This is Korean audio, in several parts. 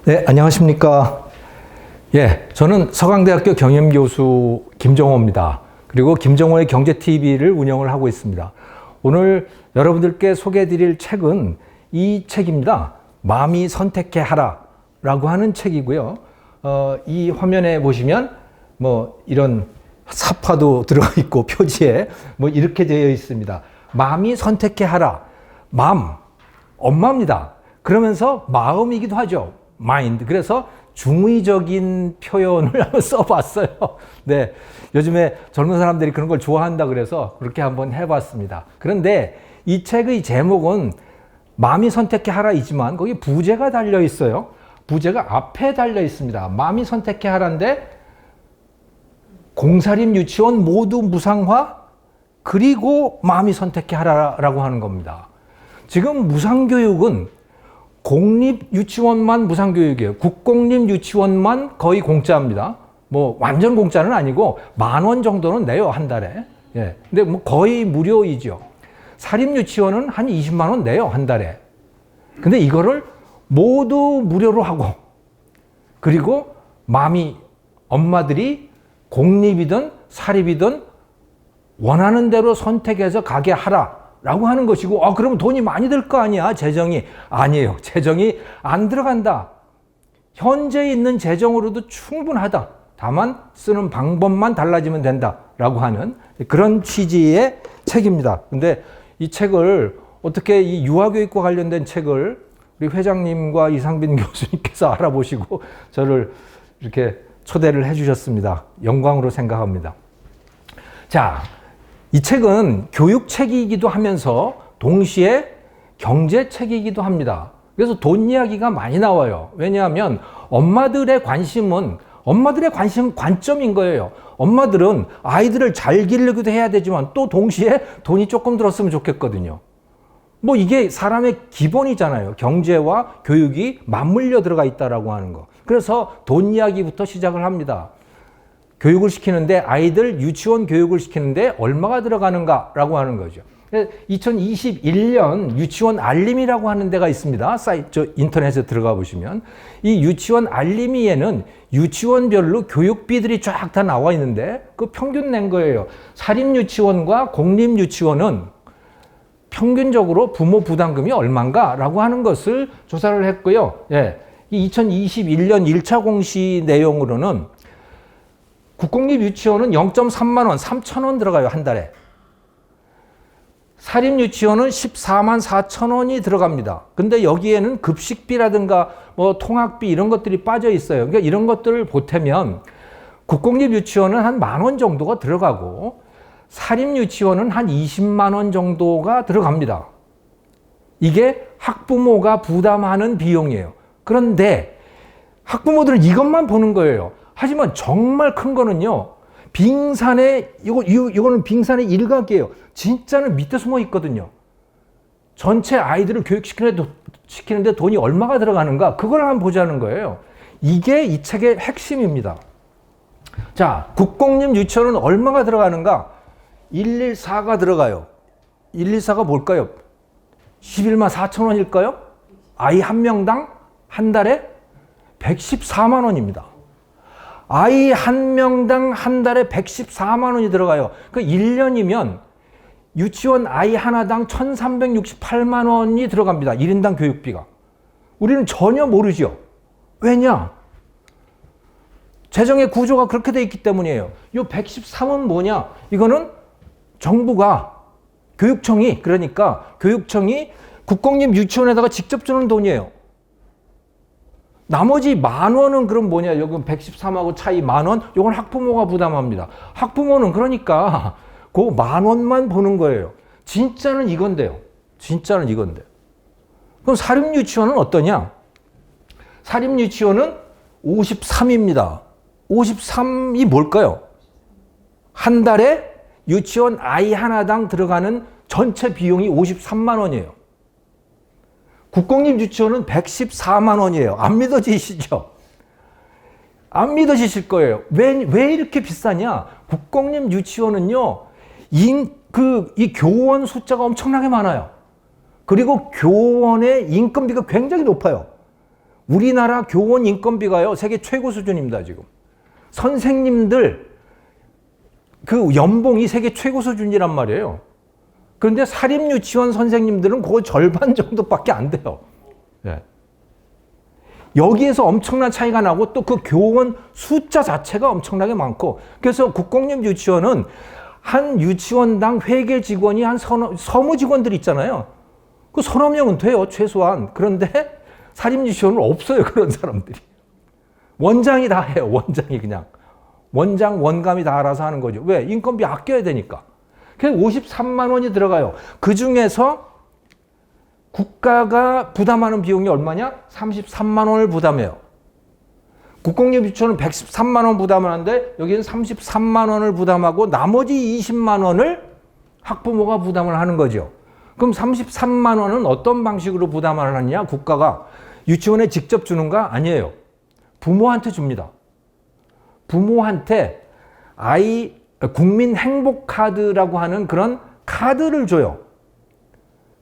네, 안녕하십니까. 예, 저는 서강대학교 경영교수 김정호입니다. 그리고 김정호의 경제TV를 운영을 하고 있습니다. 오늘 여러분들께 소개해드릴 책은 이 책입니다. 마음이 선택해 하라 라고 하는 책이고요. 이 화면에 보시면 이런 사파도 들어가 있고 표지에 이렇게 되어 있습니다. 마음이 선택해 하라. 마음, 엄마입니다. 그러면서 마음이기도 하죠. 마인드. 그래서 중의적인 표현을 한번 써봤어요. 네. 요즘에 젊은 사람들이 그런 걸 좋아한다 그래서 그렇게 한번 해봤습니다. 그런데 이 책의 제목은 마음이 선택해 하라이지만 거기 부제가 달려 있어요. 부제가 앞에 달려 있습니다. 마음이 선택해 하라인데 공사립 유치원 모두 무상화 그리고 마음이 선택해 하라라고 하는 겁니다. 지금 무상교육은 공립 유치원만 무상교육이에요. 국공립 유치원만 거의 공짜입니다. 완전 공짜는 아니고 10,000원 정도는 내요, 한 달에. 예. 근데 거의 무료이죠. 사립 유치원은 한 20만 원 내요, 한 달에. 근데 이거를 모두 무료로 하고, 그리고 엄마들이 공립이든 사립이든 원하는 대로 선택해서 가게 하라. 라고 하는 것이고, 그러면 돈이 많이 들 거 아니야, 재정이. 아니에요. 재정이 안 들어간다. 현재 있는 재정으로도 충분하다. 다만 쓰는 방법만 달라지면 된다. 라고 하는 그런 취지의 책입니다. 근데 이 책을 어떻게 이 유아교육과 관련된 책을 우리 회장님과 이상빈 교수님께서 알아보시고 저를 이렇게 초대를 해 주셨습니다. 영광으로 생각합니다. 자, 이 책은 교육책이기도 하면서 동시에 경제책이기도 합니다. 그래서 돈 이야기가 많이 나와요. 왜냐하면 엄마들의 관점인 거예요. 엄마들은 아이들을 잘 기르기도 해야 되지만 또 동시에 돈이 조금 들었으면 좋겠거든요. 이게 사람의 기본이잖아요. 경제와 교육이 맞물려 들어가 있다라고 하는 거. 그래서 돈 이야기부터 시작을 합니다. 교육을 시키는데 아이들 유치원 교육을 시키는데 얼마가 들어가는가라고 하는 거죠. 2021년 유치원 알림이라고 하는 데가 있습니다. 인터넷에 들어가 보시면 이 유치원 알림이에는 유치원별로 교육비들이 쫙 다 나와 있는데 그 평균 낸 거예요. 사립 유치원과 공립 유치원은 평균적으로 부모 부담금이 얼마인가라고 하는 것을 조사를 했고요. 예, 이 2021년 1차 공시 내용으로는 국공립 유치원은 0.3만 원, 3,000원 들어가요, 한 달에. 사립 유치원은 14만 4천 원이 들어갑니다. 근데 여기에는 급식비라든가 통학비 이런 것들이 빠져 있어요. 그러니까 이런 것들을 보태면 국공립 유치원은 한 10,000원 정도가 들어가고 사립 유치원은 한 20만 원 정도가 들어갑니다. 이게 학부모가 부담하는 비용이에요. 그런데 학부모들은 이것만 보는 거예요. 하지만 정말 큰 거는요, 이거는 빙산의 일각이에요. 진짜는 밑에 숨어 있거든요. 전체 아이들을 교육시키는데 돈이 얼마가 들어가는가, 그걸 한번 보자는 거예요. 이게 이 책의 핵심입니다. 자, 국공립 유치원은 얼마가 들어가는가? 114가 들어가요. 114가 뭘까요? 11만 4천 원일까요? 아이 한 명당 한 달에 114만 원입니다. 아이 한 명당 한 달에 114만 원이 들어가요. 그 1년이면 유치원 아이 하나당 1,368만 원이 들어갑니다. 1인당 교육비가. 우리는 전혀 모르죠. 왜냐? 재정의 구조가 그렇게 돼 있기 때문이에요. 이 113은 뭐냐? 이거는 정부가 교육청이 국공립 유치원에다가 직접 주는 돈이에요. 나머지 10,000원은 그럼 뭐냐? 여기 113하고 차이 10,000원? 이건 학부모가 부담합니다. 학부모는 그러니까 그 10,000원만 보는 거예요. 진짜는 이건데요. 그럼 사립 유치원은 어떠냐? 사립 유치원은 53입니다. 53이 뭘까요? 한 달에 유치원 아이 하나당 들어가는 전체 비용이 53만 원이에요. 국공립 유치원은 114만 원이에요. 안 믿어지시죠? 안 믿어지실 거예요. 왜 이렇게 비싸냐? 국공립 유치원은요, 이 교원 숫자가 엄청나게 많아요. 그리고 교원의 인건비가 굉장히 높아요. 우리나라 교원 인건비가요, 세계 최고 수준입니다, 지금. 선생님들 그 연봉이 세계 최고 수준이란 말이에요. 그런데 사립유치원 선생님들은 그거 절반 정도밖에 안 돼요. 예. 여기에서 엄청난 차이가 나고 또 그 교원 숫자 자체가 엄청나게 많고, 그래서 국공립 유치원은 한 유치원당 회계 직원이 한 서무 직원들 있잖아요. 그 서너 명은 돼요, 최소한. 그런데 사립유치원은 없어요, 그런 사람들이. 원장이 다 해요, 원장이 그냥. 원장, 원감이 다 알아서 하는 거죠. 왜? 인건비 아껴야 되니까. 그래서 53만 원이 들어가요. 그 중에서 국가가 부담하는 비용이 얼마냐? 33만 원을 부담해요. 국공립 유치원은 113만 원 부담하는데 여기는 33만 원을 부담하고 나머지 20만 원을 학부모가 부담을 하는 거죠. 그럼 33만 원은 어떤 방식으로 부담을 하느냐? 국가가 유치원에 직접 주는가? 아니에요. 부모한테 줍니다. 부모한테 국민 행복카드라고 하는 그런 카드를 줘요.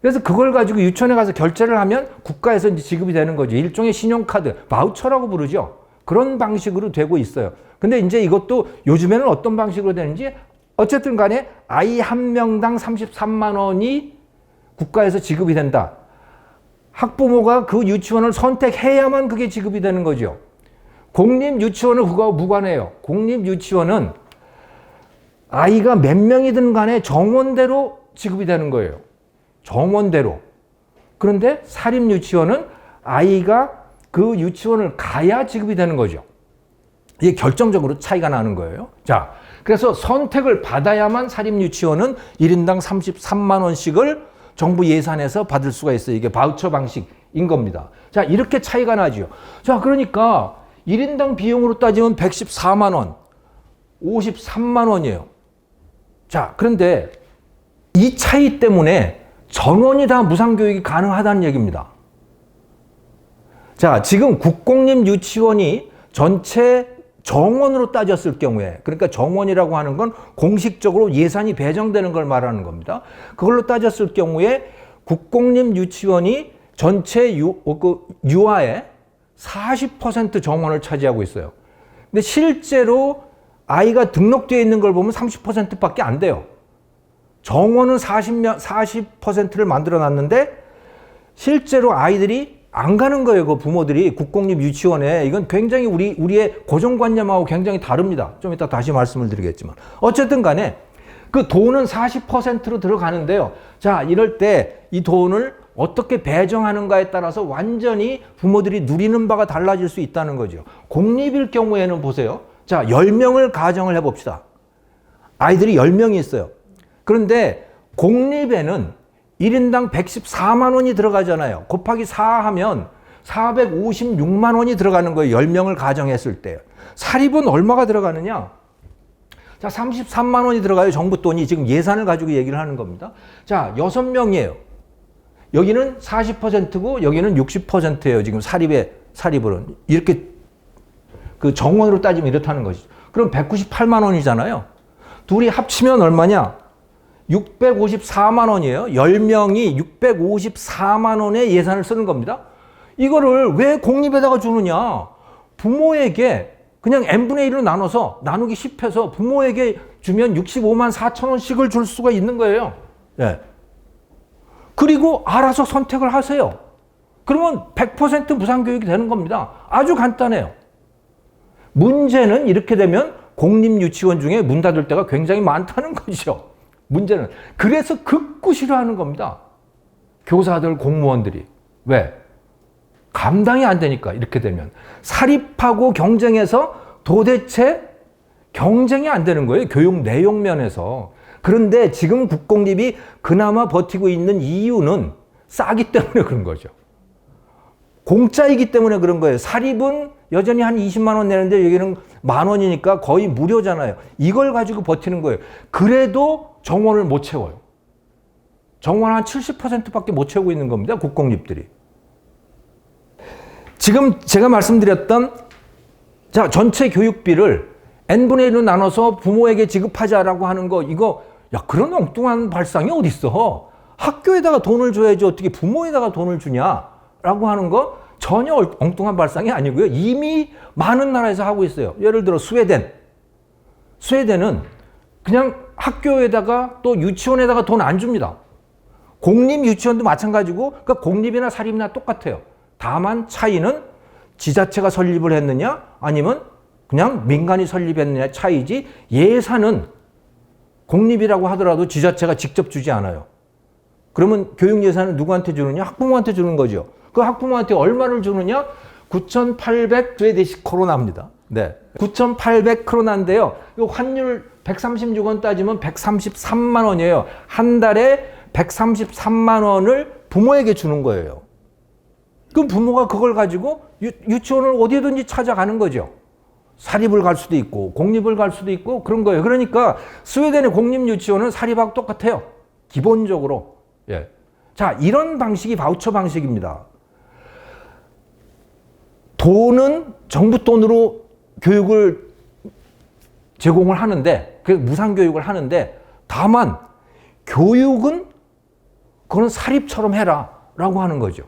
그래서 그걸 가지고 유치원에 가서 결제를 하면 국가에서 이제 지급이 되는 거죠. 일종의 신용카드, 바우처라고 부르죠. 그런 방식으로 되고 있어요. 근데 이제 이것도 요즘에는 어떤 방식으로 되는지, 어쨌든 간에 아이 한 명당 33만 원이 국가에서 지급이 된다. 학부모가 그 유치원을 선택해야만 그게 지급이 되는 거죠. 공립 유치원은 그거와 무관해요. 공립 유치원은 아이가 몇 명이든 간에 정원대로 지급이 되는 거예요. 정원대로. 그런데 사립 유치원은 아이가 그 유치원을 가야 지급이 되는 거죠. 이게 결정적으로 차이가 나는 거예요. 자, 그래서 선택을 받아야만 사립 유치원은 1인당 33만 원씩을 정부 예산에서 받을 수가 있어요. 이게 바우처 방식인 겁니다. 자, 이렇게 차이가 나죠. 자, 그러니까 1인당 비용으로 따지면 114만 원, 53만 원이에요. 자, 그런데 이 차이 때문에 전원이 다 무상교육이 가능하다는 얘기입니다. 자, 지금 국공립 유치원이 전체 정원으로 따졌을 경우에, 그러니까 정원이라고 하는 건 공식적으로 예산이 배정되는 걸 말하는 겁니다. 그걸로 따졌을 경우에 국공립 유치원이 전체 유아의 40% 정원을 차지하고 있어요. 근데 실제로 아이가 등록되어 있는 걸 보면 30%밖에 안 돼요. 정원은 40%를 만들어 놨는데 실제로 아이들이 안 가는 거예요. 그 부모들이 국공립 유치원에. 이건 굉장히 우리의 고정관념하고 굉장히 다릅니다. 좀 이따 다시 말씀을 드리겠지만. 어쨌든 간에 그 돈은 40%로 들어가는데요. 자, 이럴 때 이 돈을 어떻게 배정하는가에 따라서 완전히 부모들이 누리는 바가 달라질 수 있다는 거죠. 공립일 경우에는 보세요. 자, 10명을 가정을 해봅시다. 아이들이 10명이 있어요. 그런데 공립에는 1인당 114만 원이 들어가잖아요. 곱하기 4 하면 456만 원이 들어가는 거예요. 10명을 가정했을 때. 사립은 얼마가 들어가느냐? 자, 33만 원이 들어가요. 정부 돈이. 지금 예산을 가지고 얘기를 하는 겁니다. 자, 6명이에요. 여기는 40%고 여기는 60%예요. 지금 사립으로는. 이렇게 그 정원으로 따지면 이렇다는 것이죠. 그럼 198만 원이잖아요. 둘이 합치면 얼마냐? 654만 원이에요. 10명이 654만 원의 예산을 쓰는 겁니다. 이거를 왜 공립에다가 주느냐? 부모에게 그냥 n분의 1로 나눠서 나누기 10해서 부모에게 주면 65만 4천 원씩을 줄 수가 있는 거예요. 예. 그리고 알아서 선택을 하세요. 그러면 100% 무상교육이 되는 겁니다. 아주 간단해요. 문제는 이렇게 되면 공립 유치원 중에 문 닫을 때가 굉장히 많다는 거죠. 문제는. 그래서 극구 싫어하는 겁니다. 교사들, 공무원들이. 왜? 감당이 안 되니까, 이렇게 되면. 사립하고 경쟁해서 도대체 경쟁이 안 되는 거예요. 교육 내용 면에서. 그런데 지금 국공립이 그나마 버티고 있는 이유는 싸기 때문에 그런 거죠. 공짜이기 때문에 그런 거예요. 사립은 여전히 한 20만 원 내는데 여기는 만 원이니까 거의 무료잖아요. 이걸 가지고 버티는 거예요. 그래도 정원을 못 채워요. 정원 한 70%밖에 못 채우고 있는 겁니다. 국공립들이. 지금 제가 말씀드렸던 자, 전체 교육비를 n분의 1로 나눠서 부모에게 지급하자라고 하는 거, 이거, 야, 그런 엉뚱한 발상이 어딨어? 학교에다가 돈을 줘야지 어떻게 부모에다가 돈을 주냐라고 하는 거, 전혀 엉뚱한 발상이 아니고요. 이미 많은 나라에서 하고 있어요. 예를 들어 스웨덴. 스웨덴은 그냥 학교에다가 또 유치원에다가 돈 안 줍니다. 공립 유치원도 마찬가지고, 그러니까 공립이나 사립이나 똑같아요. 다만 차이는 지자체가 설립을 했느냐 아니면 그냥 민간이 설립했느냐 차이지, 예산은 공립이라고 하더라도 지자체가 직접 주지 않아요. 그러면 교육 예산은 누구한테 주느냐? 학부모한테 주는 거죠. 그 학부모한테 얼마를 주느냐? 9,800 스웨디시 크로나입니다. 네. 9,800 크로나인데요. 이 환율 136원 따지면 133만 원이에요. 한 달에 133만 원을 부모에게 주는 거예요. 그럼 부모가 그걸 가지고 유치원을 어디든지 찾아가는 거죠. 사립을 갈 수도 있고 공립을 갈 수도 있고 그런 거예요. 그러니까 스웨덴의 공립 유치원은 사립하고 똑같아요. 기본적으로. 예. 자, 이런 방식이 바우처 방식입니다. 돈은 정부 돈으로 교육을 제공을 하는데, 그 무상교육을 하는데, 다만 교육은 그건 사립처럼 해라 라고 하는 거죠.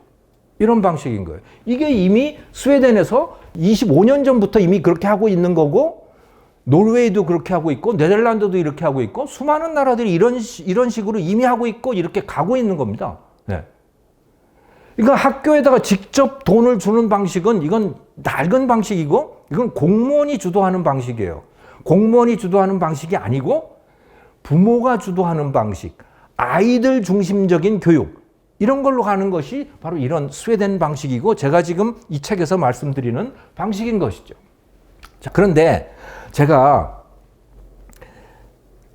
이런 방식인 거예요. 이게 이미 스웨덴에서 25년 전부터 이미 그렇게 하고 있는 거고, 노르웨이도 그렇게 하고 있고, 네덜란드도 이렇게 하고 있고, 수많은 나라들이 이런 식으로 이미 하고 있고, 이렇게 가고 있는 겁니다. 네. 그러니까 학교에다가 직접 돈을 주는 방식은 이건 낡은 방식이고, 이건 공무원이 주도하는 방식이에요. 공무원이 주도하는 방식이 아니고 부모가 주도하는 방식, 아이들 중심적인 교육, 이런 걸로 가는 것이 바로 이런 스웨덴 방식이고, 제가 지금 이 책에서 말씀드리는 방식인 것이죠. 자, 그런데 제가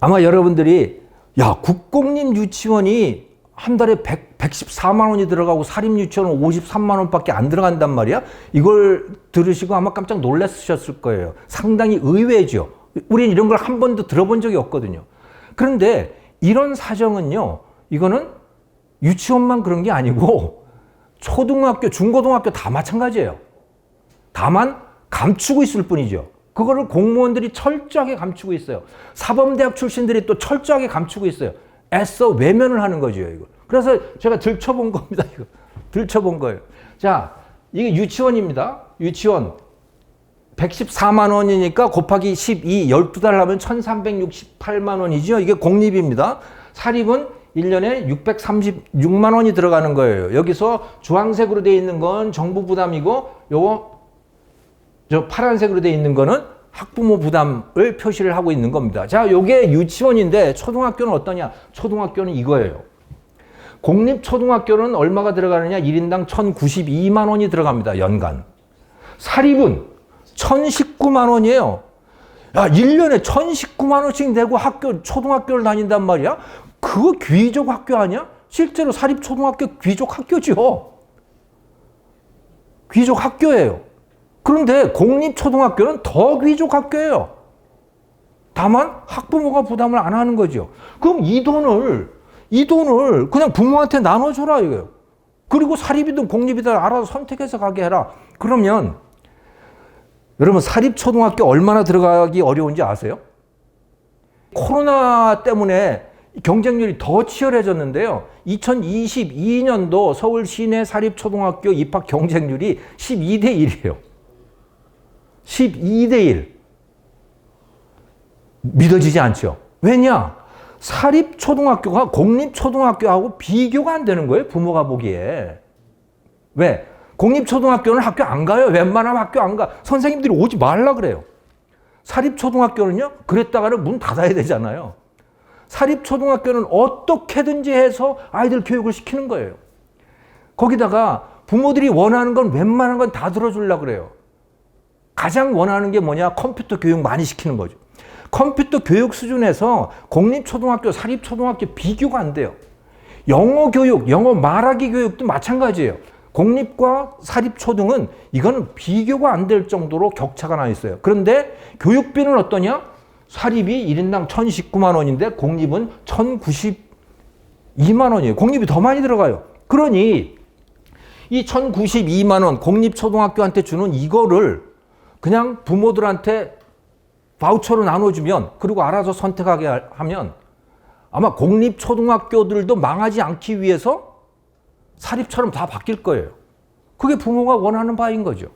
아마 여러분들이, 야, 국공립 유치원이 한 달에 114만 원이 들어가고 사립 유치원은 53만 원밖에 안 들어간단 말이야? 이걸 들으시고 아마 깜짝 놀라셨을 거예요. 상당히 의외죠. 우린 이런 걸 한 번도 들어본 적이 없거든요. 그런데 이런 사정은요, 이거는 유치원만 그런 게 아니고 초등학교, 중고등학교 다 마찬가지예요. 다만 감추고 있을 뿐이죠. 그거를 공무원들이 철저하게 감추고 있어요. 사범대학 출신들이 또 철저하게 감추고 있어요. 애써 외면을 하는 거죠, 이거. 그래서 제가 들춰본 겁니다, 이거. 들춰본 거예요. 자, 이게 유치원입니다. 유치원. 114만 원이니까 곱하기 12, 12달 하면 1368만 원이죠. 이게 공립입니다. 사립은 1년에 636만 원이 들어가는 거예요. 여기서 주황색으로 되어 있는 건 정부 부담이고, 요거 저 파란색으로 되어 있는 거는 학부모 부담을 표시를 하고 있는 겁니다. 자, 요게 유치원인데 초등학교는 어떠냐? 초등학교는 이거예요. 공립초등학교는 얼마가 들어가느냐? 1인당 1,092만 원이 들어갑니다. 연간. 사립은 1,019만 원이에요. 야, 1년에 1,019만 원씩 내고 초등학교를 다닌단 말이야? 그거 귀족 학교 아니야? 실제로 사립초등학교 귀족 학교죠. 귀족 학교예요. 그런데 공립초등학교는 더 귀족 학교예요. 다만 학부모가 부담을 안 하는 거죠. 그럼 이 돈을 그냥 부모한테 나눠줘라 이거예요. 그리고 사립이든 공립이든 알아서 선택해서 가게 해라. 그러면 여러분, 사립초등학교 얼마나 들어가기 어려운지 아세요? 코로나 때문에 경쟁률이 더 치열해졌는데요. 2022년도 서울 시내 사립초등학교 입학 경쟁률이 12대 1이에요. 12대 1. 믿어지지 않죠? 왜냐? 사립초등학교가 공립초등학교하고 비교가 안 되는 거예요, 부모가 보기에. 왜? 공립초등학교는 학교 안 가요. 웬만하면 학교 안 가. 선생님들이 오지 말라 그래요. 사립초등학교는요, 그랬다가는 문 닫아야 되잖아요. 사립초등학교는 어떻게든지 해서 아이들 교육을 시키는 거예요. 거기다가 부모들이 원하는 건 웬만한 건 다 들어주려고 그래요. 가장 원하는 게 뭐냐? 컴퓨터 교육 많이 시키는 거죠. 컴퓨터 교육 수준에서 공립초등학교, 사립초등학교 비교가 안 돼요. 영어 교육, 영어 말하기 교육도 마찬가지예요. 공립과 사립초등은 이거는 비교가 안 될 정도로 격차가 나 있어요. 그런데 교육비는 어떠냐? 사립이 1인당 1,019만 원인데 공립은 1,092만 원이에요. 공립이 더 많이 들어가요. 그러니 이 1,092만 원 공립초등학교한테 주는 이거를 그냥 부모들한테 바우처로 나눠주면, 그리고 알아서 선택하게 하면 아마 공립초등학교들도 망하지 않기 위해서 사립처럼 다 바뀔 거예요. 그게 부모가 원하는 바인 거죠.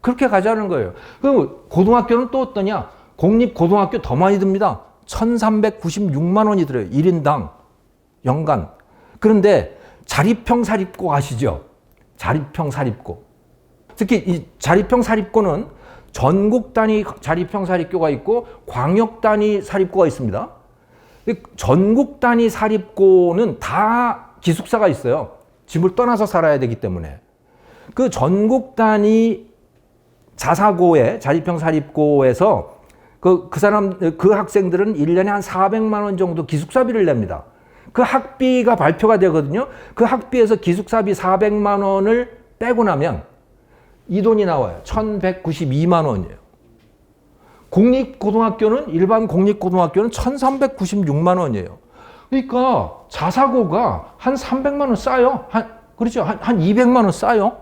그렇게 가자는 거예요. 그럼 고등학교는 또 어떠냐? 공립고등학교 더 많이 듭니다. 1,396만 원이 들어요. 1인당 연간. 그런데 자립형 사립고 아시죠? 자립형 사립고. 특히 이 자립형 사립고는 전국 단위 자립형 사립고가 있고 광역 단위 사립고가 있습니다. 전국 단위 사립고는 다 기숙사가 있어요. 집을 떠나서 살아야 되기 때문에. 그 전국 단위 자사고에, 자립형 사립고에서 그 학생들은 1년에 한 400만 원 정도 기숙사비를 냅니다. 그 학비가 발표가 되거든요. 그 학비에서 기숙사비 400만 원을 빼고 나면 이 돈이 나와요. 1,192만 원이에요. 공립고등학교는, 일반 공립고등학교는 1,396만 원이에요. 그러니까 자사고가 한 300만 원 싸요. 그렇죠. 한 200만 원 싸요.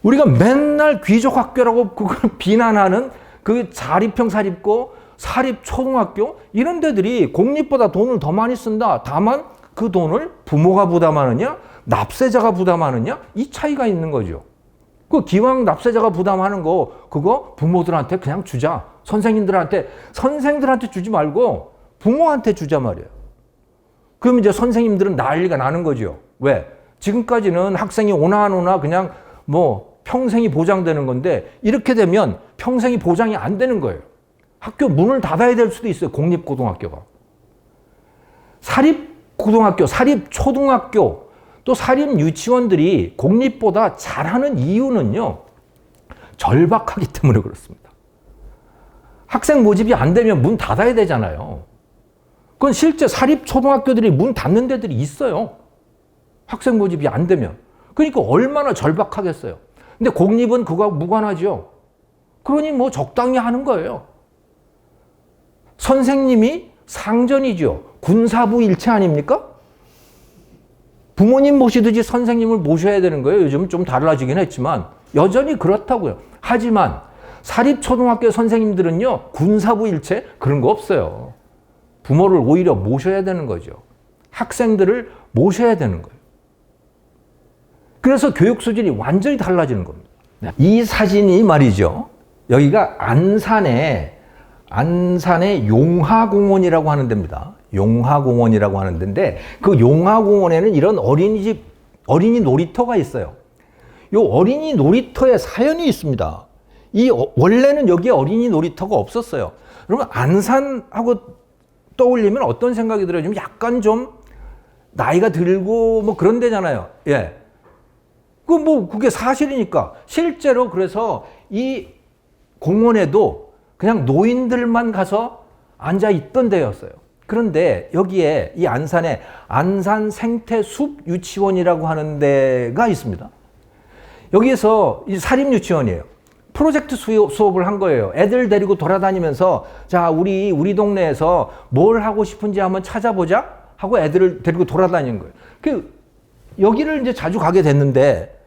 우리가 맨날 귀족학교라고 그걸 비난하는 그 자립형 사립고, 사립초등학교 이런 데들이 공립보다 돈을 더 많이 쓴다. 다만 그 돈을 부모가 부담하느냐, 납세자가 부담하느냐 이 차이가 있는 거죠. 그 기왕 납세자가 부담하는 거 그거 부모들한테 그냥 주자. 선생님들한테 주지 말고 부모한테 주자 말이에요. 그럼 이제 선생님들은 난리가 나는 거죠. 왜? 지금까지는 학생이 오나 안 오나 그냥 뭐 평생이 보장되는 건데 이렇게 되면 평생이 보장이 안 되는 거예요. 학교 문을 닫아야 될 수도 있어요. 공립고등학교가. 사립고등학교, 사립초등학교 또 사립유치원들이 공립보다 잘하는 이유는요. 절박하기 때문에 그렇습니다. 학생 모집이 안 되면 문 닫아야 되잖아요. 그건 실제 사립초등학교들이 문 닫는 데들이 있어요. 학생 모집이 안 되면. 그러니까 얼마나 절박하겠어요. 근데 공립은 그거하고 무관하죠. 그러니 뭐 적당히 하는 거예요. 선생님이 상전이죠. 군사부 일체 아닙니까? 부모님 모시듯이 선생님을 모셔야 되는 거예요. 요즘은 좀 달라지긴 했지만 여전히 그렇다고요. 하지만 사립초등학교 선생님들은요. 군사부 일체 그런 거 없어요. 부모를 오히려 모셔야 되는 거죠. 학생들을 모셔야 되는 거예요. 그래서 교육 수준이 완전히 달라지는 겁니다. 이 사진이 말이죠. 여기가 안산의 용화공원이라고 하는 데입니다. 용화공원이라고 하는 데인데 그 용화공원에는 이런 어린이 놀이터가 있어요. 이 어린이 놀이터에 사연이 있습니다. 원래는 여기에 어린이 놀이터가 없었어요. 그러면 안산하고 떠올리면 어떤 생각이 들어요? 좀 약간 좀 나이가 들고 뭐 그런 데잖아요. 예. 그게 사실이니까. 실제로 그래서 이 공원에도 그냥 노인들만 가서 앉아 있던 데였어요. 그런데 여기에 이 안산에 안산 생태숲 유치원이라고 하는 데가 있습니다. 여기에서 이 사립 유치원이에요. 프로젝트 수업을 한 거예요. 애들 데리고 돌아다니면서 자, 우리 동네에서 뭘 하고 싶은지 한번 찾아보자 하고 애들을 데리고 돌아다니는 거예요. 여기를 이제 자주 가게 됐는데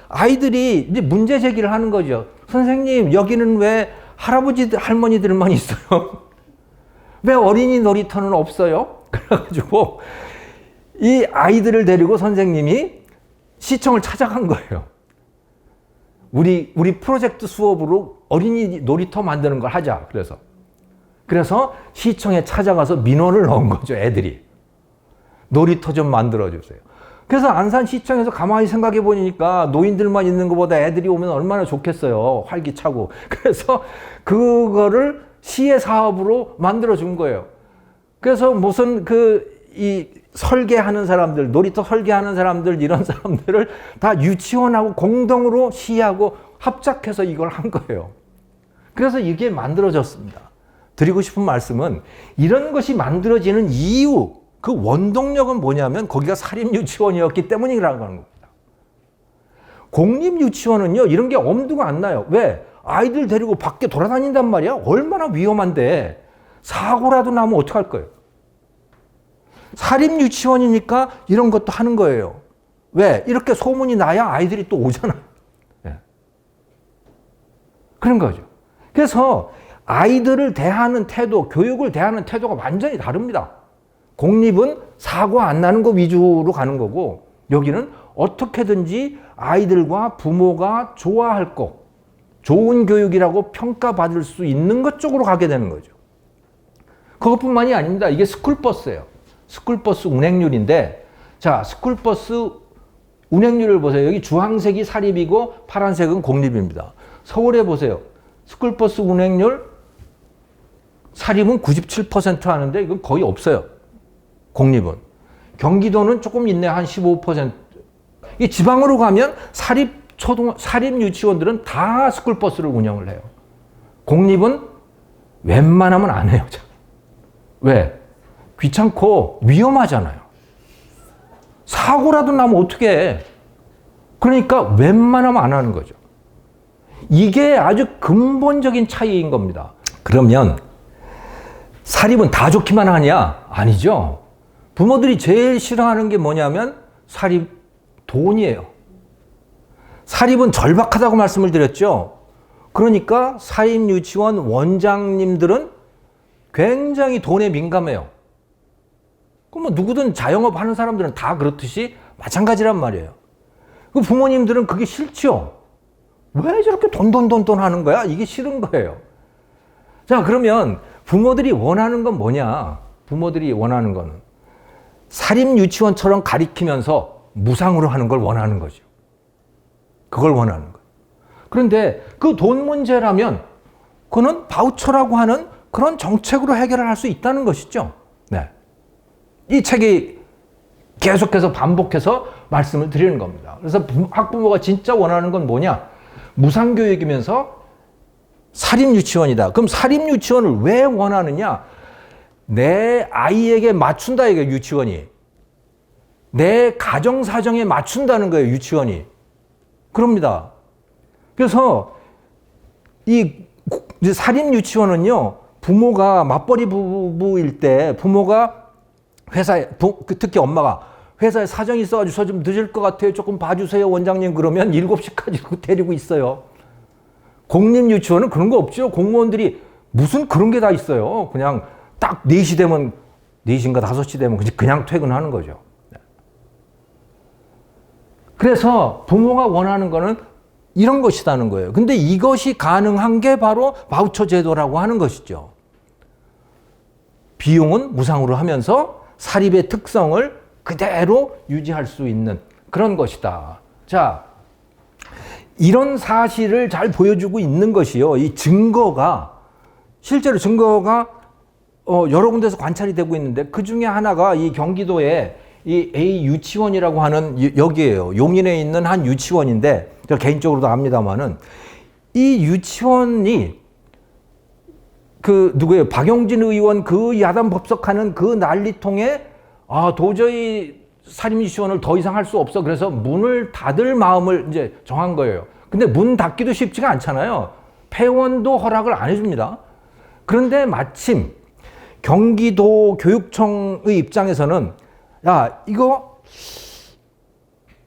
아이들이 이제 문제 제기를 하는 거죠. 선생님, 여기는 왜 할아버지들, 할머니들만 있어요? 왜 어린이 놀이터는 없어요? 그래가지고 이 아이들을 데리고 선생님이 시청을 찾아간 거예요. 우리 프로젝트 수업으로 어린이 놀이터 만드는 걸 하자. 그래서 시청에 찾아가서 민원을 넣은 거죠, 애들이. 놀이터 좀 만들어 주세요. 그래서 안산시청에서 가만히 생각해 보니까 노인들만 있는 것보다 애들이 오면 얼마나 좋겠어요. 활기차고. 그래서 그거를 시의 사업으로 만들어 준 거예요. 그래서 무슨 설계하는 사람들, 놀이터 설계하는 사람들, 이런 사람들을 다 유치원하고 공동으로 시하고 합작해서 이걸 한 거예요. 그래서 이게 만들어졌습니다. 드리고 싶은 말씀은 이런 것이 만들어지는 이유, 그 원동력은 뭐냐면 거기가 사립유치원이었기 때문이라는 겁니다. 공립유치원은요, 이런 게 엄두가 안 나요. 왜? 아이들 데리고 밖에 돌아다닌단 말이야? 얼마나 위험한데. 사고라도 나면 어떡할 거예요? 사립유치원이니까 이런 것도 하는 거예요. 왜? 이렇게 소문이 나야 아이들이 또 오잖아요. 네. 그런 거죠. 그래서 아이들을 대하는 태도, 교육을 대하는 태도가 완전히 다릅니다. 공립은 사고 안 나는 거 위주로 가는 거고 여기는 어떻게든지 아이들과 부모가 좋아할 것, 좋은 교육이라고 평가받을 수 있는 것 쪽으로 가게 되는 거죠. 그것뿐만이 아닙니다. 이게 스쿨버스예요. 스쿨버스 운행률인데, 자, 스쿨버스 운행률을 보세요. 여기 주황색이 사립이고 파란색은 공립입니다. 서울에 보세요. 스쿨버스 운행률 사립은 97% 하는데 이건 거의 없어요. 공립은. 경기도는 조금 있네. 한 15%. 이 지방으로 가면 사립 유치원들은 다 스쿨버스를 운영을 해요. 공립은 웬만하면 안 해요. 왜? 귀찮고 위험하잖아요. 사고라도 나면 어떻게 해? 그러니까 웬만하면 안 하는 거죠. 이게 아주 근본적인 차이인 겁니다. 그러면 사립은 다 좋기만 하냐? 아니죠. 부모들이 제일 싫어하는 게 뭐냐면 사립 돈이에요. 사립은 절박하다고 말씀을 드렸죠. 그러니까 사립 유치원 원장님들은 굉장히 돈에 민감해요. 그럼 뭐 누구든 자영업 하는 사람들은 다 그렇듯이 마찬가지란 말이에요. 그 부모님들은 그게 싫죠. 왜 저렇게 돈 하는 거야? 이게 싫은 거예요. 자, 그러면 부모들이 원하는 건 뭐냐? 부모들이 원하는 거는 사립 유치원처럼 가리키면서 무상으로 하는 걸 원하는 거죠. 그걸 원하는 거예요. 그런데 그 돈 문제라면 그거는 바우처라고 하는 그런 정책으로 해결을 할 수 있다는 것이죠. 네. 이 책이 계속해서 반복해서 말씀을 드리는 겁니다. 그래서 학부모가 진짜 원하는 건 뭐냐? 무상교육이면서 사립유치원이다. 그럼 사립유치원을 왜 원하느냐? 내 아이에게 맞춘다, 이게 유치원이. 내 가정사정에 맞춘다는 거예요, 유치원이. 그럽니다. 그래서 이 사립유치원은요, 부모가 맞벌이 부부일 때 부모가 회사에, 특히 엄마가 회사에 사정이 있어가지고 저 좀 늦을 것 같아요. 조금 봐주세요, 원장님. 그러면 7시까지 데리고 있어요. 공립유치원은 그런 거 없죠. 공무원들이 무슨 그런 게 다 있어요. 그냥 딱 4시 되면, 4시인가 5시 되면 그냥 퇴근하는 거죠. 그래서 부모가 원하는 거는 이런 것이라는 거예요. 근데 이것이 가능한 게 바로 바우처 제도라고 하는 것이죠. 비용은 무상으로 하면서 사립의 특성을 그대로 유지할 수 있는 그런 것이다. 자, 이런 사실을 잘 보여주고 있는 것이요. 이 증거가, 실제로 증거가 여러 군데서 관찰이 되고 있는데 그 중에 하나가 이 경기도에 이 A 유치원이라고 하는 여기에요. 용인에 있는 한 유치원인데 제가 개인적으로도 압니다만은 이 유치원이 누구예요? 박용진 의원 그 야단 법석하는 그 난리통에 도저히 사립유치원을 더 이상 할 수 없어. 그래서 문을 닫을 마음을 이제 정한 거예요. 근데 문 닫기도 쉽지가 않잖아요. 폐원도 허락을 안 해줍니다. 그런데 마침 경기도 교육청의 입장에서는 야, 이거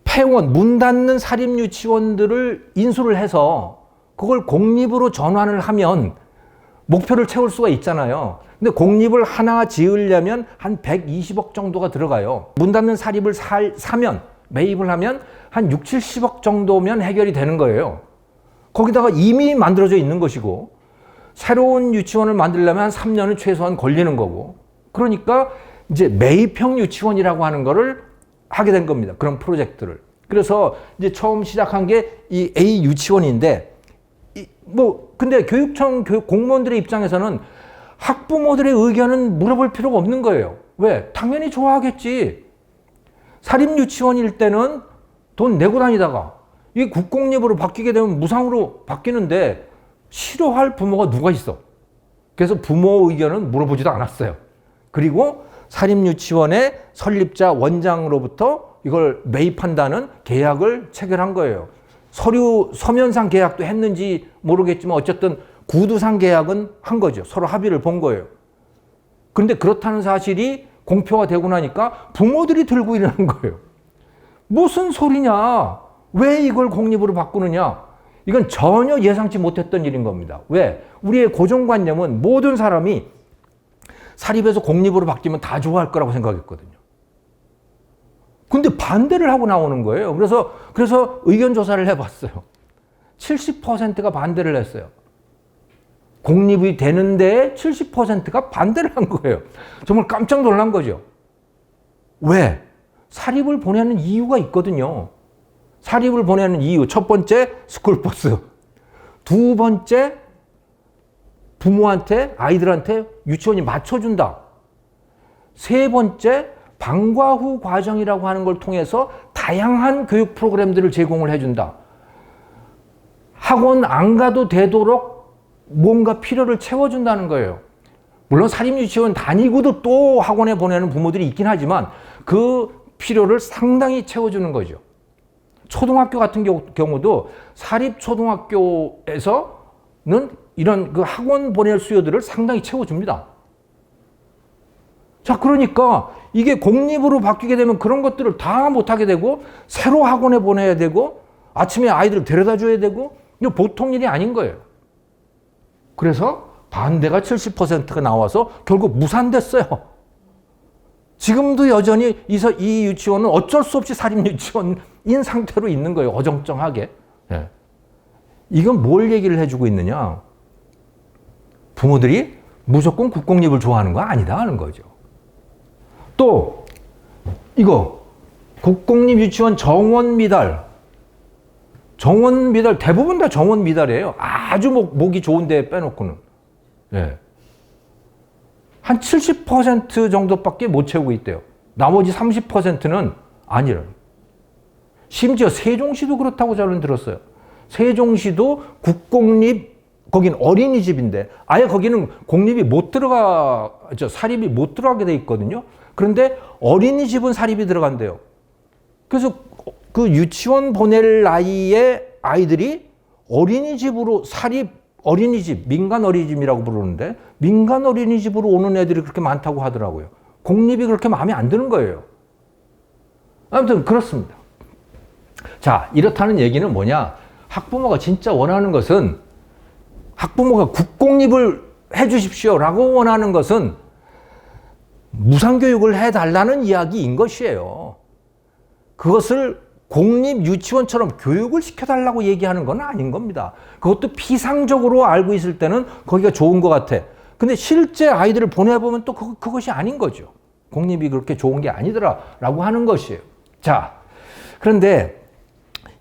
폐원, 문 닫는 사립유치원들을 인수를 해서 그걸 공립으로 전환을 하면 목표를 채울 수가 있잖아요. 근데 공립을 하나 지으려면 한 120억 정도가 들어가요. 문 닫는 사립을 사면, 매입을 하면 한 6, 70억 정도면 해결이 되는 거예요. 거기다가 이미 만들어져 있는 것이고 새로운 유치원을 만들려면 한 3년은 최소한 걸리는 거고 그러니까 이제 매입형 유치원이라고 하는 거를 하게 된 겁니다. 그런 프로젝트를. 그래서 이제 처음 시작한 게 이 A 유치원인데 근데 교육청 공무원들의 입장에서는 학부모들의 의견은 물어볼 필요가 없는 거예요. 왜? 당연히 좋아하겠지. 사립유치원일 때는 돈 내고 다니다가 이 국공립으로 바뀌게 되면 무상으로 바뀌는데 싫어할 부모가 누가 있어? 그래서 부모 의견은 물어보지도 않았어요. 그리고 사립유치원의 설립자 원장으로부터 이걸 매입한다는 계약을 체결한 거예요. 서면상 계약도 했는지 모르겠지만 어쨌든 구두상 계약은 한 거죠. 서로 합의를 본 거예요. 그런데 그렇다는 사실이 공표가 되고 나니까 부모들이 들고 일어나는 거예요. 무슨 소리냐? 왜 이걸 공립으로 바꾸느냐? 이건 전혀 예상치 못했던 일인 겁니다. 왜? 우리의 고정관념은 모든 사람이 사립에서 공립으로 바뀌면 다 좋아할 거라고 생각했거든요. 근데 반대를 하고 나오는 거예요. 그래서 의견 조사를 해봤어요. 70%가 반대를 했어요. 공립이 되는데 70%가 반대를 한 거예요. 정말 깜짝 놀란 거죠. 왜? 사립을 보내는 이유가 있거든요. 사립을 보내는 이유. 첫 번째, 스쿨버스. 두 번째, 부모한테, 아이들한테 유치원이 맞춰준다. 세 번째, 방과 후 과정이라고 하는 걸 통해서 다양한 교육 프로그램들을 제공을 해준다. 학원 안 가도 되도록 뭔가 필요를 채워준다는 거예요. 물론 사립유치원 다니고도 또 학원에 보내는 부모들이 있긴 하지만 그 필요를 상당히 채워주는 거죠. 초등학교 같은 경우도 사립초등학교에서는 이런 그 학원 보낼 수요들을 상당히 채워줍니다. 자, 그러니까 이게 공립으로 바뀌게 되면 그런 것들을 다 못하게 되고 새로 학원에 보내야 되고 아침에 아이들을 데려다 줘야 되고 이거 보통 일이 아닌 거예요. 그래서 반대가 70%가 나와서 결국 무산됐어요. 지금도 여전히 이 유치원은 어쩔 수 없이 사립유치원인 상태로 있는 거예요. 어정쩡하게. 예. 이건 뭘 얘기를 해주고 있느냐. 부모들이 무조건 국공립을 좋아하는 거 아니다 하는 거죠. 또 이거 국공립 유치원 정원 미달 대부분 다 정원 미달이에요. 아주 목이 좋은 데 빼놓고는. 예. 한 70% 정도밖에 못 채우고 있대요. 나머지 30%는 아니래요. 심지어 세종시도 그렇다고 저는 들었어요. 세종시도 국공립, 거긴 어린이집인데 아예 거기는 공립이 못 사립이 못 들어가게 돼 있거든요. 그런데 어린이집은 사립이 들어간대요. 그래서 그 유치원 보낼 나이에 아이들이 어린이집으로 어린이집, 민간 어린이집이라고 부르는데 민간 어린이집으로 오는 애들이 그렇게 많다고 하더라고요. 공립이 그렇게 마음에 안 드는 거예요. 아무튼 그렇습니다. 자, 이렇다는 얘기는 뭐냐? 학부모가 진짜 원하는 것은 학부모가 국공립을 해 주십시오라고 원하는 것은 무상교육을 해달라는 이야기인 것이에요. 그것을 공립 유치원처럼 교육을 시켜달라고 얘기하는 건 아닌 겁니다. 그것도 피상적으로 알고 있을 때는 거기가 좋은 것 같아. 근데 실제 아이들을 보내보면 또 그것이 아닌 거죠. 공립이 그렇게 좋은 게 아니더라라고 하는 것이에요. 자, 그런데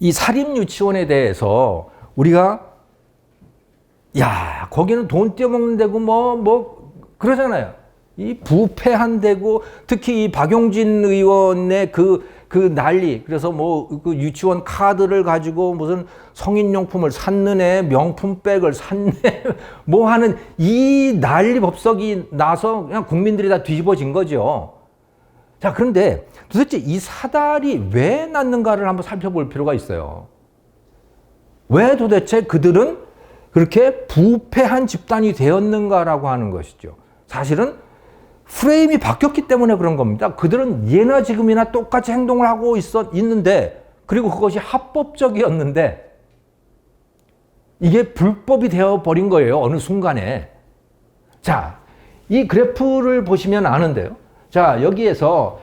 이 사립유치원에 대해서 우리가 거기는 돈 떼먹는 데고 그러잖아요. 이 부패한 데고 특히 이 박용진 의원의 그 난리. 그래서 그 유치원 카드를 가지고 무슨 성인용품을 샀는 애, 명품백을 샀네, 하는 이 난리 법석이 나서 그냥 국민들이 다 뒤집어진 거죠. 자, 그런데 도대체 이 사달이 왜 났는가를 한번 살펴볼 필요가 있어요. 왜 도대체 그들은 그렇게 부패한 집단이 되었는가라고 하는 것이죠. 사실은 프레임이 바뀌었기 때문에 그런 겁니다. 그들은 예나 지금이나 똑같이 행동을 하고 있는데, 그리고 그것이 합법적이었는데, 이게 불법이 되어버린 거예요. 어느 순간에. 자, 이 그래프를 보시면 아는데요. 자, 여기에서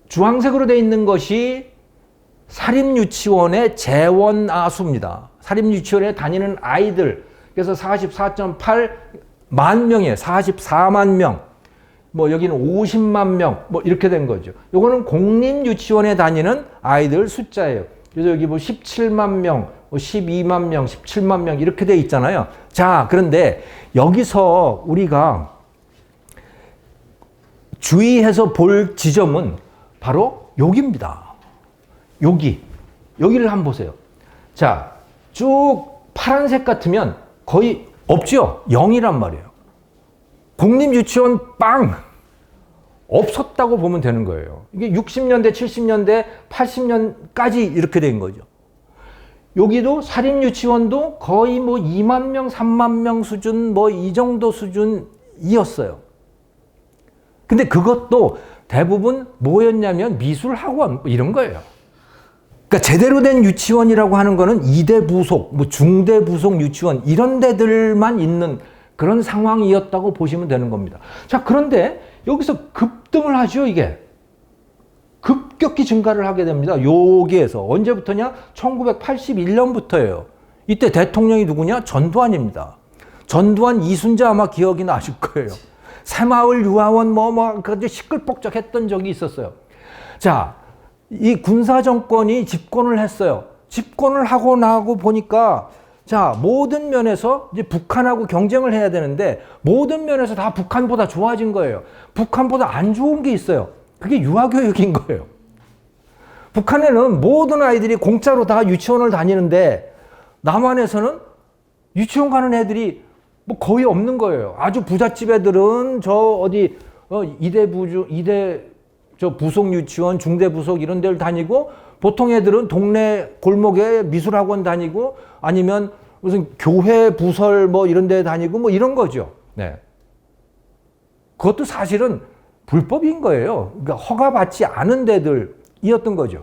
주황색으로 되어 있는 것이 사립유치원의 재원아수입니다. 사립유치원에 다니는 아이들. 그래서 44.8만 명이에요. 44만 명. 여기는 50만 명. 이렇게 된 거죠. 요거는 공립유치원에 다니는 아이들 숫자예요. 그래서 여기 17만 명, 12만 명, 17만 명 이렇게 돼 있잖아요. 자, 그런데 여기서 우리가 주의해서 볼 지점은 바로 여기입니다. 여기를 한번 보세요. 자, 쭉 파란색 같으면 거의 없죠? 0이란 말이에요. 공립유치원 없었다고 보면 되는 거예요. 이게 60년대, 70년대, 80년까지 이렇게 된 거죠. 여기도 사립유치원도 거의 2만 명, 3만 명 수준, 이 정도 수준이었어요. 근데 그것도 대부분 뭐였냐면 미술학원 이런 거예요. 그러니까 제대로 된 유치원이라고 하는 거는 2대 부속, 중대 부속 유치원 이런 데들만 있는 그런 상황이었다고 보시면 되는 겁니다. 자, 그런데 여기서 급등을 하죠, 이게. 급격히 증가를 하게 됩니다. 여기에서. 언제부터냐? 1981년부터예요. 이때 대통령이 누구냐? 전두환입니다. 전두환 이순자 아마 기억이 나실 거예요. 새마을 유아원 아주 시끌벅적했던 적이 있었어요. 자, 이 군사 정권이 집권을 했어요. 집권을 하고 나고 보니까 자, 모든 면에서 이제 북한하고 경쟁을 해야 되는데 모든 면에서 다 북한보다 좋아진 거예요. 북한보다 안 좋은 게 있어요. 그게 유아교육인 거예요. 북한에는 모든 아이들이 공짜로 다 유치원을 다니는데 남한에서는 유치원 가는 애들이 뭐 거의 없는 거예요. 아주 부잣집 애들은 이대 부속 유치원, 중대 부속 이런 데를 다니고 보통 애들은 동네 골목에 미술학원 다니고 아니면 무슨 교회 부설 이런 데 다니고 이런 거죠. 네. 그것도 사실은 불법인 거예요. 그러니까 허가받지 않은 데들이었던 거죠.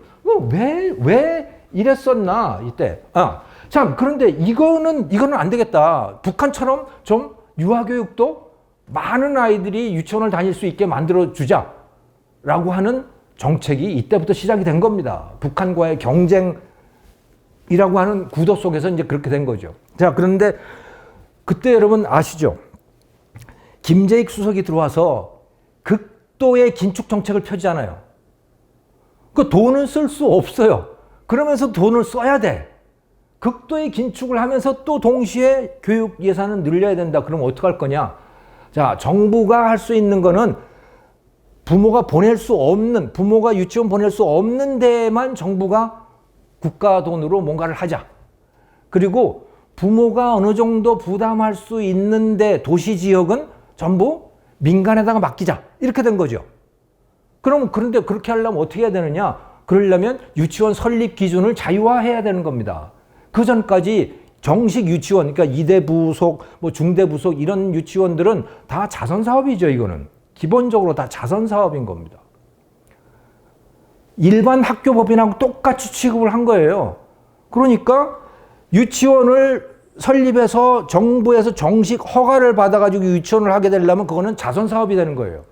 왜 이랬었나 이때. 참 그런데 이거는 안 되겠다. 북한처럼 좀 유아교육도 많은 아이들이 유치원을 다닐 수 있게 만들어 주자라고 하는 정책이 이때부터 시작이 된 겁니다. 북한과의 경쟁이라고 하는 구도 속에서 이제 그렇게 된 거죠. 자, 그런데 그때 여러분 아시죠? 김재익 수석이 들어와서 극도의 긴축 정책을 펴지잖아요. 그 돈은 쓸 수 없어요. 그러면서 돈을 써야 돼. 극도의 긴축을 하면서 또 동시에 교육 예산을 늘려야 된다. 그럼 어떡할 거냐? 자, 정부가 할 수 있는 거는 부모가 유치원 보낼 수 없는 데만 정부가 국가 돈으로 뭔가를 하자. 그리고 부모가 어느 정도 부담할 수 있는데 도시 지역은 전부 민간에다가 맡기자. 이렇게 된 거죠. 그런데 그렇게 하려면 어떻게 해야 되느냐? 그러려면 유치원 설립 기준을 자유화해야 되는 겁니다. 그 전까지 정식 유치원, 그러니까 이대 부속, 중대 부속 이런 유치원들은 다 자선 사업이죠, 이거는. 기본적으로 다 자선 사업인 겁니다. 일반 학교법인하고 똑같이 취급을 한 거예요. 그러니까 유치원을 설립해서 정부에서 정식 허가를 받아가지고 유치원을 하게 되려면 그거는 자선 사업이 되는 거예요.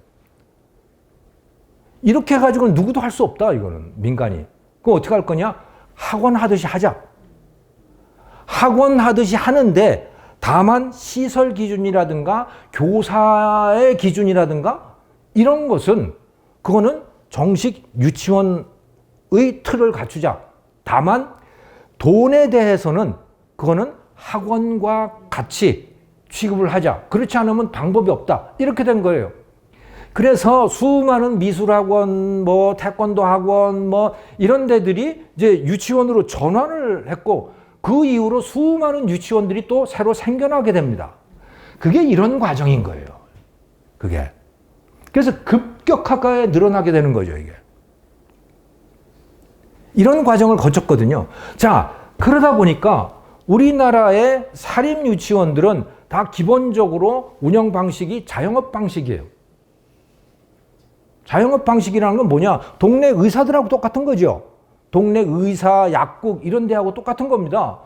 이렇게 해가지고는 누구도 할 수 없다, 이거는. 민간이. 그럼 어떻게 할 거냐? 학원 하듯이 하자. 학원 하듯이 하는데 다만 시설 기준이라든가 교사의 기준이라든가 이런 것은 그거는 정식 유치원의 틀을 갖추자. 다만 돈에 대해서는 그거는 학원과 같이 취급을 하자. 그렇지 않으면 방법이 없다. 이렇게 된 거예요. 그래서 수많은 미술학원, 태권도 학원, 이런 데들이 이제 유치원으로 전환을 했고 그 이후로 수많은 유치원들이 또 새로 생겨나게 됩니다. 그게 이런 과정인 거예요. 그게. 그래서 급격하게 늘어나게 되는 거죠, 이게. 이런 과정을 거쳤거든요. 자, 그러다 보니까 우리나라의 사립 유치원들은 다 기본적으로 운영 방식이 자영업 방식이에요. 자영업 방식이라는 건 뭐냐? 동네 의사들하고 똑같은 거죠. 동네 의사, 약국 이런 데하고 똑같은 겁니다.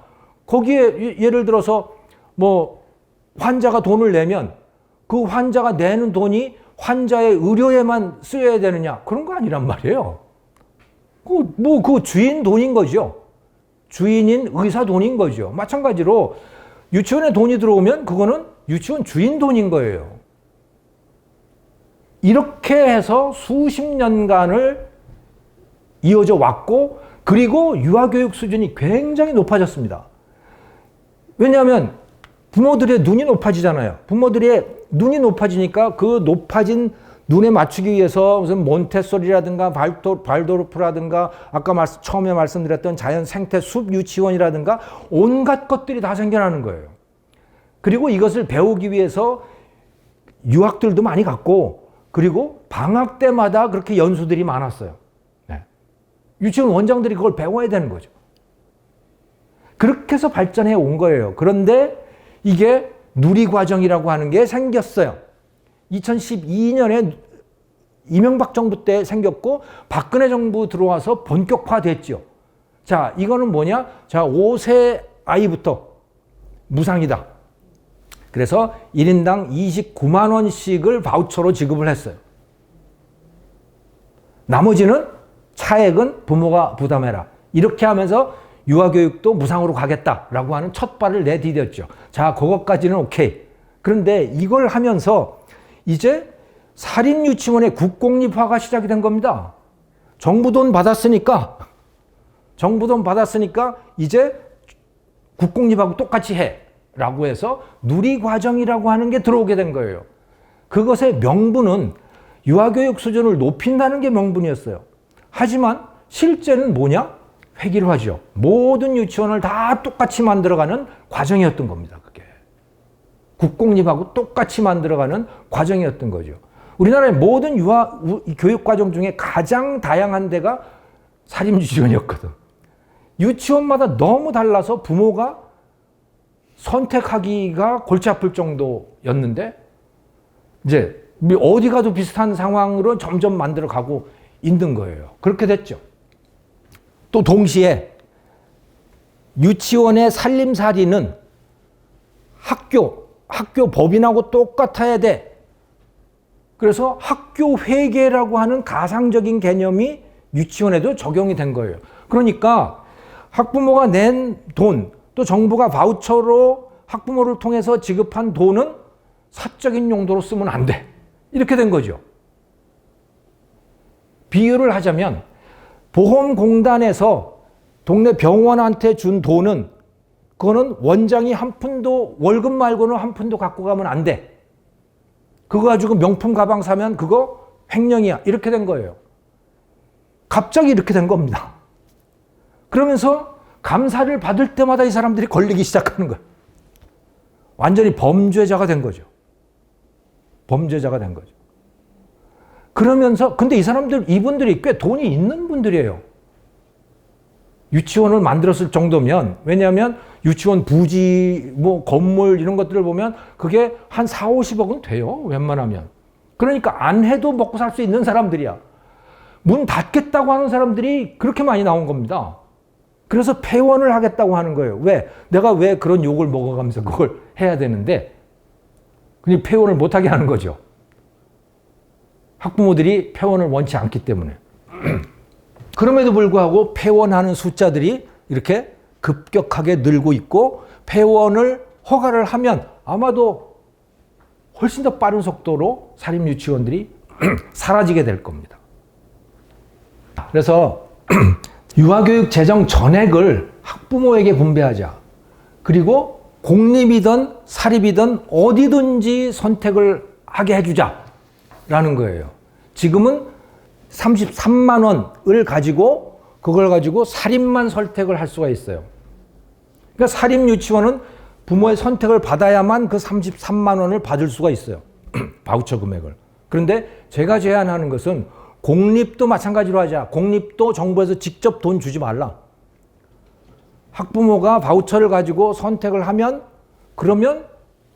거기에 예를 들어서 환자가 돈을 내면 그 환자가 내는 돈이 환자의 의료에만 쓰여야 되느냐? 그런 거 아니란 말이에요. 그 주인 돈인 거죠. 주인인 의사 돈인 거죠. 마찬가지로 유치원에 돈이 들어오면 그거는 유치원 주인 돈인 거예요. 이렇게 해서 수십 년간을 이어져 왔고 그리고 유아교육 수준이 굉장히 높아졌습니다. 왜냐하면 부모들의 눈이 높아지잖아요. 부모들의 눈이 높아지니까 그 높아진 눈에 맞추기 위해서 무슨 몬테소리라든가 발도르프라든가 아까 처음에 말씀드렸던 자연 생태 숲 유치원이라든가 온갖 것들이 다 생겨나는 거예요. 그리고 이것을 배우기 위해서 유학들도 많이 갔고 그리고 방학 때마다 그렇게 연수들이 많았어요. 유치원 원장들이 그걸 배워야 되는 거죠. 그렇게 해서 발전해 온 거예요. 그런데 이게 누리과정이라고 하는 게 생겼어요. 2012년에 이명박 정부 때 생겼고 박근혜 정부 들어와서 본격화됐죠. 자, 이거는 뭐냐? 자, 5세 아이부터 무상이다. 그래서 1인당 29만 원씩을 바우처로 지급을 했어요. 나머지는 차액은 부모가 부담해라. 이렇게 하면서 유아교육도 무상으로 가겠다라고 하는 첫 발을 내디뎠죠. 자, 그것까지는 오케이. 그런데 이걸 하면서 이제 사립유치원의 국공립화가 시작이 된 겁니다. 정부 돈 받았으니까 이제 국공립하고 똑같이 해. 라고 해서 누리과정이라고 하는 게 들어오게 된 거예요. 그것의 명분은 유아교육 수준을 높인다는 게 명분이었어요. 하지만 실제는 뭐냐? 획일화죠. 모든 유치원을 다 똑같이 만들어가는 과정이었던 겁니다. 그게. 국공립하고 똑같이 만들어가는 과정이었던 거죠. 우리나라의 모든 교육과정 중에 가장 다양한 데가 사립유치원이었거든. 유치원마다 너무 달라서 부모가 선택하기가 골치 아플 정도였는데 이제 어디 가도 비슷한 상황으로 점점 만들어 가고 있는 거예요. 그렇게 됐죠. 또 동시에 유치원의 살림살이는 학교 법인하고 똑같아야 돼. 그래서 학교 회계라고 하는 가상적인 개념이 유치원에도 적용이 된 거예요. 그러니까 학부모가 낸 돈, 또 정부가 바우처로 학부모를 통해서 지급한 돈은 사적인 용도로 쓰면 안 돼. 이렇게 된 거죠. 비유를 하자면 보험공단에서 동네 병원한테 준 돈은 그거는 원장이 한 푼도 월급 말고는 한 푼도 갖고 가면 안 돼. 그거 가지고 명품 가방 사면 그거 횡령이야. 이렇게 된 거예요. 갑자기 이렇게 된 겁니다. 그러면서 감사를 받을 때마다 이 사람들이 걸리기 시작하는 거예요. 완전히 범죄자가 된 거죠. 범죄자가 된 거죠. 그러면서 근데 이분들이 꽤 돈이 있는 분들이에요. 유치원을 만들었을 정도면, 왜냐하면 유치원 부지, 건물 이런 것들을 보면 그게 한 4, 50억은 돼요. 웬만하면. 그러니까 안 해도 먹고 살 수 있는 사람들이야. 문 닫겠다고 하는 사람들이 그렇게 많이 나온 겁니다. 그래서 폐원을 하겠다고 하는 거예요. 왜? 내가 왜 그런 욕을 먹어가면서 그걸 해야 되는데, 그냥 폐원을 못하게 하는 거죠. 학부모들이 폐원을 원치 않기 때문에. 그럼에도 불구하고 폐원하는 숫자들이 이렇게 급격하게 늘고 있고, 폐원을 허가를 하면 아마도 훨씬 더 빠른 속도로 사립유치원들이 사라지게 될 겁니다. 그래서 유아교육 재정 전액을 학부모에게 분배하자. 그리고 공립이든 사립이든 어디든지 선택을 하게 해주자라는 거예요. 지금은 33만 원을 가지고 그걸 가지고 사립만 선택을 할 수가 있어요. 그러니까 사립유치원은 부모의 선택을 받아야만 그 33만 원을 받을 수가 있어요. 바우처 금액을. 그런데 제가 제안하는 것은 공립도 마찬가지로 하자. 공립도 정부에서 직접 돈 주지 말라. 학부모가 바우처를 가지고 선택을 하면 그러면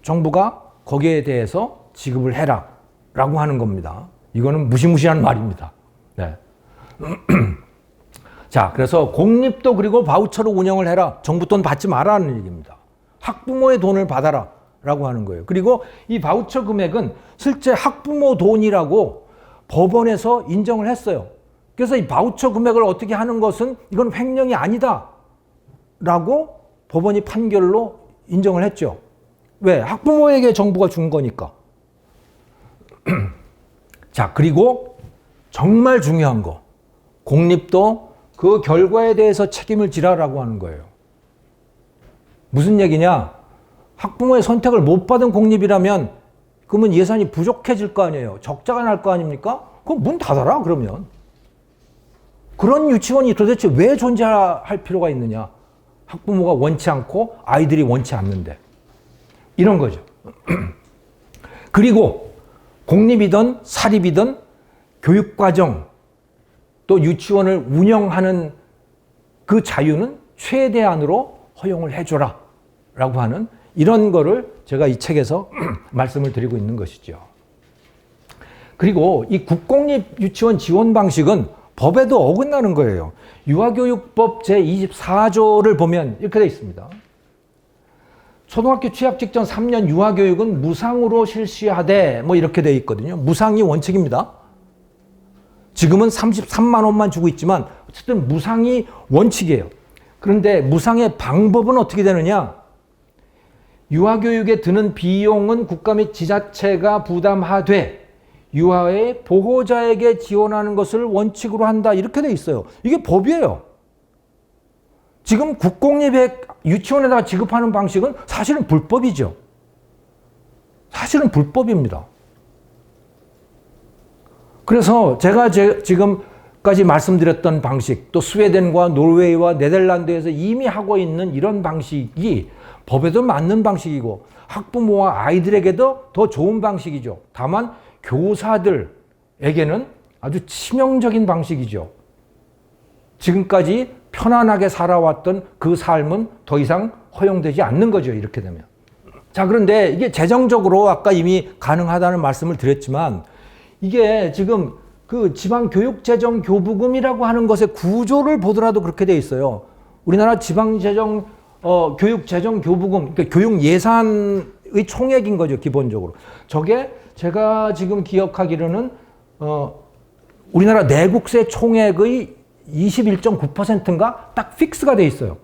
정부가 거기에 대해서 지급을 해라 라고 하는 겁니다. 이거는 무시무시한 말입니다. 네. 자, 그래서 공립도 그리고 바우처로 운영을 해라. 정부 돈 받지 마라는 얘기입니다. 학부모의 돈을 받아라 라고 하는 거예요. 그리고 이 바우처 금액은 실제 학부모 돈이라고 법원에서 인정을 했어요. 그래서 이 바우처 금액을 어떻게 하는 것은 이건 횡령이 아니다 라고 법원이 판결로 인정을 했죠. 왜? 학부모에게 정부가 준 거니까. 자, 그리고 정말 중요한 거. 공립도 그 결과에 대해서 책임을 지라라고 하는 거예요. 무슨 얘기냐? 학부모의 선택을 못 받은 공립이라면 그러면 예산이 부족해질 거 아니에요. 적자가 날 거 아닙니까? 그럼 문 닫아라 그러면. 그런 유치원이 도대체 왜 존재할 필요가 있느냐? 학부모가 원치 않고 아이들이 원치 않는데. 이런 거죠. 그리고 공립이든 사립이든 교육과정 또 유치원을 운영하는 그 자유는 최대한으로 허용을 해줘라 라고 하는 이런 거를 제가 이 책에서 말씀을 드리고 있는 것이죠. 그리고 이 국공립 유치원 지원 방식은 법에도 어긋나는 거예요. 유아교육법 제24조를 보면 이렇게 되어 있습니다. 초등학교 취학 직전 3년 유아교육은 무상으로 실시하되 이렇게 되어 있거든요. 무상이 원칙입니다. 지금은 33만 원만 주고 있지만 어쨌든 무상이 원칙이에요. 그런데 무상의 방법은 어떻게 되느냐? 유아교육에 드는 비용은 국가 및 지자체가 부담하되 유아의 보호자에게 지원하는 것을 원칙으로 한다. 이렇게 돼 있어요. 이게 법이에요. 지금 국공립의 유치원에다가 지급하는 방식은 사실은 불법이죠. 사실은 불법입니다. 그래서 제가 지금까지 말씀드렸던 방식, 또 스웨덴과 노르웨이와 네덜란드에서 이미 하고 있는 이런 방식이 법에도 맞는 방식이고 학부모와 아이들에게도 더 좋은 방식이죠. 다만 교사들에게는 아주 치명적인 방식이죠. 지금까지 편안하게 살아왔던 그 삶은 더 이상 허용되지 않는 거죠. 이렇게 되면. 자, 그런데 이게 재정적으로 아까 이미 가능하다는 말씀을 드렸지만 이게 지금 그 지방교육재정교부금이라고 하는 것의 구조를 보더라도 그렇게 돼 있어요. 우리나라 지방재정 교육재정교부금, 그러니까 교육 예산의 총액인 거죠, 기본적으로. 저게 제가 지금 기억하기로는 우리나라 내국세 총액의 21.9%인가 딱 픽스가 돼 있어요.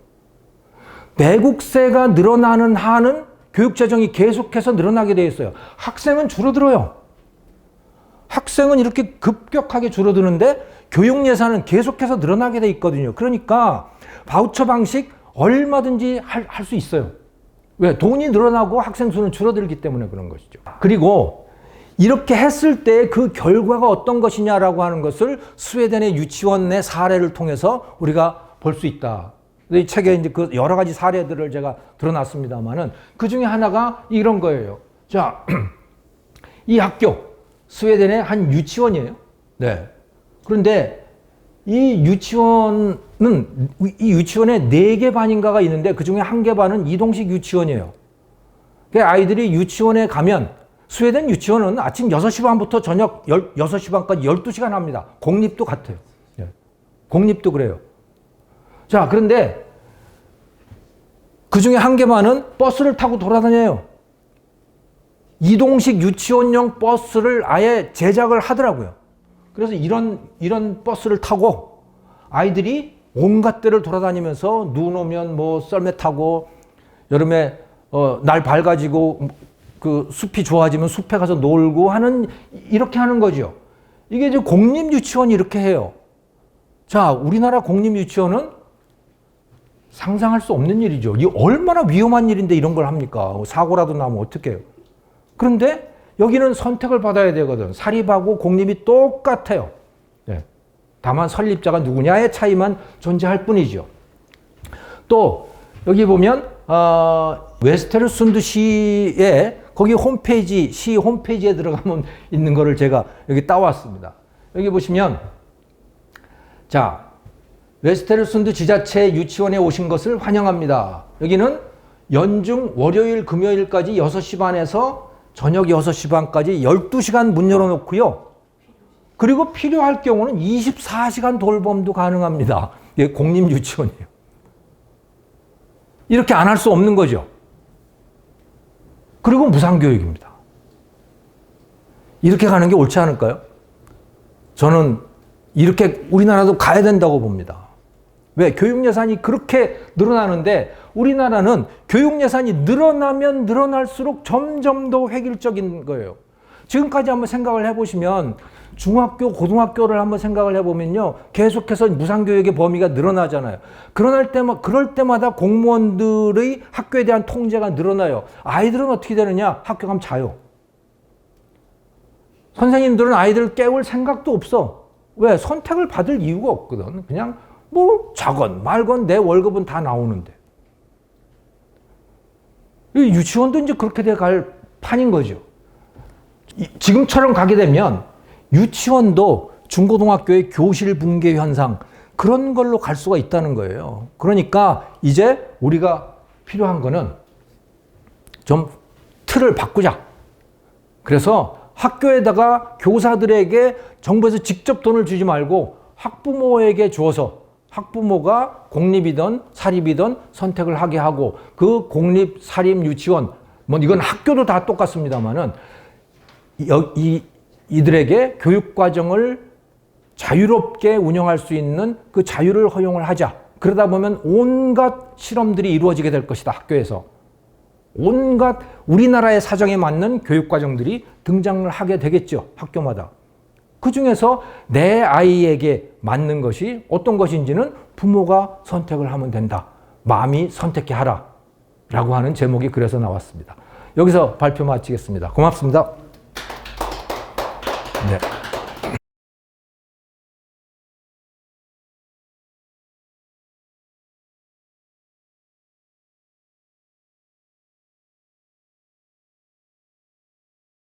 내국세가 늘어나는 한은 교육재정이 계속해서 늘어나게 돼 있어요. 학생은 줄어들어요. 학생은 이렇게 급격하게 줄어드는데 교육 예산은 계속해서 늘어나게 돼 있거든요. 그러니까 바우처 방식 얼마든지 할 수 있어요. 왜? 돈이 늘어나고 학생 수는 줄어들기 때문에 그런 것이죠. 그리고 이렇게 했을 때 그 결과가 어떤 것이냐라고 하는 것을 스웨덴의 유치원의 사례를 통해서 우리가 볼 수 있다. 이 책에 이제 그 여러 가지 사례들을 제가 드러났습니다만은 그 중에 하나가 이런 거예요. 자, 이 학교, 스웨덴의 한 유치원이에요. 네. 그런데 이 유치원에 4개 반인가가 있는데 그 중에 1개 반은 이동식 유치원이에요. 그러니까 아이들이 유치원에 가면 스웨덴 유치원은 아침 6시 반부터 저녁 6시 반까지 12시간 합니다. 공립도 같아요. 네. 공립도 그래요. 자, 그런데 그 중에 1개 반은 버스를 타고 돌아다녀요. 이동식 유치원용 버스를 아예 제작을 하더라고요. 그래서 이런 버스를 타고 아이들이 온갖 데를 돌아다니면서 눈 오면 뭐 썰매 타고 여름에 날 밝아지고 그 숲이 좋아지면 숲에 가서 놀고 하는 이렇게 하는 거죠. 이게 이제 공립 유치원이 이렇게 해요. 자, 우리나라 공립 유치원은 상상할 수 없는 일이죠. 이게 얼마나 위험한 일인데 이런 걸 합니까? 사고라도 나면 어떡해요? 그런데 여기는 선택을 받아야 되거든. 사립하고 공립이 똑같아요. 네. 다만 설립자가 누구냐의 차이만 존재할 뿐이죠. 또 여기 보면 웨스테르순드 시의 거기 홈페이지, 시 홈페이지에 들어가면 있는 거를 제가 여기 따왔습니다. 여기 보시면 자, 웨스테르순드 지자체 유치원에 오신 것을 환영합니다. 여기는 연중 월요일 금요일까지 6시 반에서 저녁 6시 반까지 12시간 문 열어놓고요. 그리고 필요할 경우는 24시간 돌봄도 가능합니다. 이게 공립 유치원이에요. 이렇게 안 할 수 없는 거죠. 그리고 무상교육입니다. 이렇게 가는 게 옳지 않을까요? 저는 이렇게 우리나라도 가야 된다고 봅니다. 왜? 교육 예산이 그렇게 늘어나는데 우리나라는 교육 예산이 늘어나면 늘어날수록 점점 더 획일적인 거예요. 지금까지 한번 생각을 해보시면 중학교, 고등학교를 한번 생각을 해보면요. 계속해서 무상교육의 범위가 늘어나잖아요. 그럴 때마다 공무원들의 학교에 대한 통제가 늘어나요. 아이들은 어떻게 되느냐? 학교 가면 자요. 선생님들은 아이들을 깨울 생각도 없어. 왜? 선택을 받을 이유가 없거든. 그냥 뭐 자건 말건 내 월급은 다 나오는데. 유치원도 이제 그렇게 돼 갈 판인 거죠. 지금처럼 가게 되면 유치원도 중고등학교의 교실 붕괴 현상 그런 걸로 갈 수가 있다는 거예요. 그러니까 이제 우리가 필요한 거는 좀 틀을 바꾸자. 그래서 학교에다가 교사들에게 정부에서 직접 돈을 주지 말고 학부모에게 주어서 학부모가 공립이든 사립이든 선택을 하게 하고 그 공립, 사립, 유치원 뭐 이건 학교도 다 똑같습니다만은 이들에게 교육 과정을 자유롭게 운영할 수 있는 그 자유를 허용을 하자. 그러다 보면 온갖 실험들이 이루어지게 될 것이다. 학교에서. 온갖 우리나라의 사정에 맞는 교육과정들이 등장을 하게 되겠죠. 학교마다. 그 중에서 내 아이에게 맞는 것이 어떤 것인지는 부모가 선택을 하면 된다. 마음이 선택해 하라. 라고 하는 제목이 그래서 나왔습니다. 여기서 발표 마치겠습니다. 고맙습니다. 네.